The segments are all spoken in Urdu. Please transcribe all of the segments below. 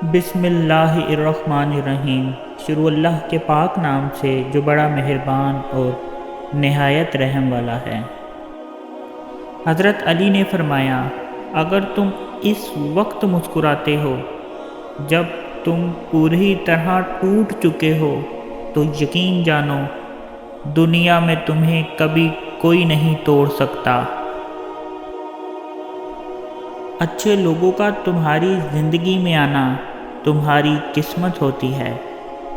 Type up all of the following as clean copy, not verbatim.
بسم اللہ الرحمن الرحیم۔ شروع اللہ کے پاک نام سے جو بڑا مہربان اور نہایت رحم والا ہے۔ حضرت علی نے فرمایا، اگر تم اس وقت مسکراتے ہو جب تم پوری طرح ٹوٹ چکے ہو تو یقین جانو دنیا میں تمہیں کبھی کوئی نہیں توڑ سکتا۔ اچھے لوگوں کا تمہاری زندگی میں آنا تمہاری قسمت ہوتی ہے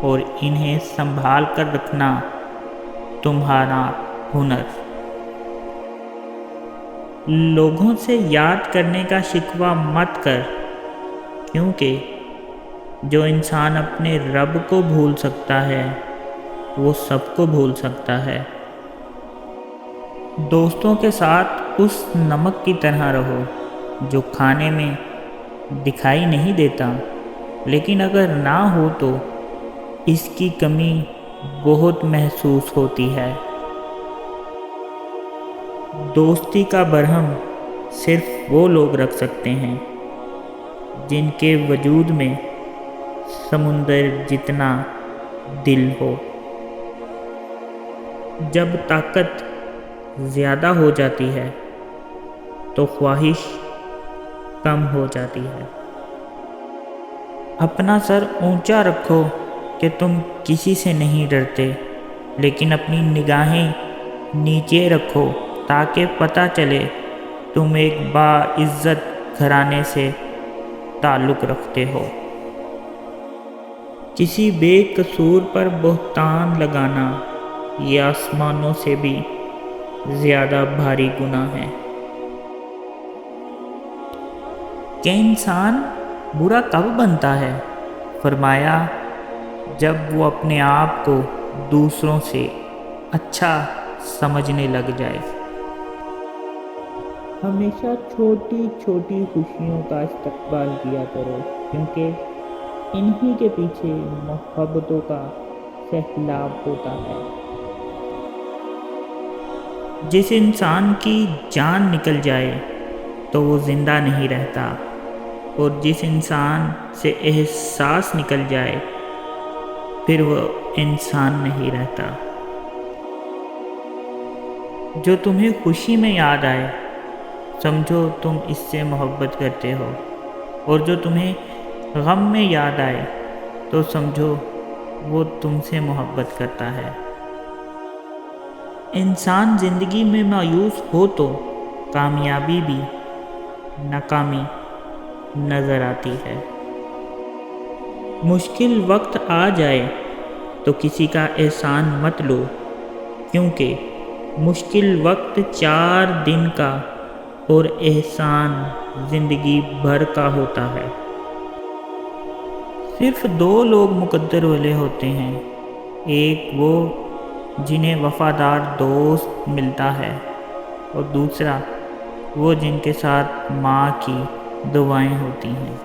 اور انہیں سنبھال کر رکھنا تمہارا ہنر۔ لوگوں سے یاد کرنے کا شکوہ مت کر، کیونکہ جو انسان اپنے رب کو بھول سکتا ہے وہ سب کو بھول سکتا ہے۔ دوستوں کے ساتھ اس نمک کی طرح رہو جو کھانے میں دکھائی نہیں دیتا لیکن اگر نہ ہو تو اس کی کمی بہت محسوس ہوتی ہے۔ دوستی کا برہم صرف وہ لوگ رکھ سکتے ہیں جن کے وجود میں سمندر جتنا دل ہو۔ جب طاقت زیادہ ہو جاتی ہے تو خواہش کم ہو جاتی ہے۔ اپنا سر اونچا رکھو کہ تم کسی سے نہیں ڈرتے، لیکن اپنی نگاہیں نیچے رکھو تاکہ پتہ چلے تم ایک باعزت گھرانے سے تعلق رکھتے ہو۔ کسی بے قصور پر بہتان لگانا یہ آسمانوں سے بھی زیادہ بھاری گناہ ہے۔ کہ انسان برا کب بنتا ہے؟ فرمایا، جب وہ اپنے آپ کو دوسروں سے اچھا سمجھنے لگ جائے۔ ہمیشہ چھوٹی چھوٹی خوشیوں کا استقبال کیا کرو، کیونکہ انہی کے پیچھے محبتوں کا سیلاب ہوتا ہے۔ جس انسان کی جان نکل جائے تو وہ زندہ نہیں رہتا، اور جس انسان سے احساس نکل جائے پھر وہ انسان نہیں رہتا۔ جو تمہیں خوشی میں یاد آئے سمجھو تم اس سے محبت کرتے ہو، اور جو تمہیں غم میں یاد آئے تو سمجھو وہ تم سے محبت کرتا ہے۔ انسان زندگی میں مایوس ہو تو کامیابی بھی ناکامی نظر آتی ہے۔ مشکل وقت آ جائے تو کسی کا احسان مت لو، کیونکہ مشکل وقت 4 دن کا اور احسان زندگی بھر کا ہوتا ہے۔ صرف 2 لوگ مقدر والے ہوتے ہیں، ایک وہ جنہیں وفادار دوست ملتا ہے، اور دوسرا وہ جن کے ساتھ ماں کی دعائیں ہوتی ہیں۔